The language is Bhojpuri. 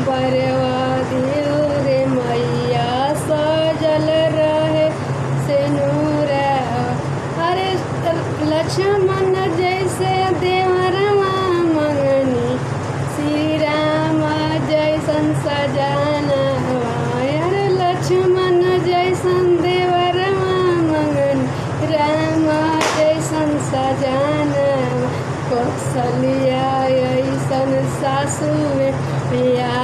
बरवा दियो रे मैया सजल रहे सिनुरा। अरे लक्ष्मण जैसे देवरवा मंगनी, श्री राम जैसन सजानवा। अरे लक्ष्मण जैसन देवरवा मंगनी, राम जैसन सजानवा। कौशल्या ऐसन सासु या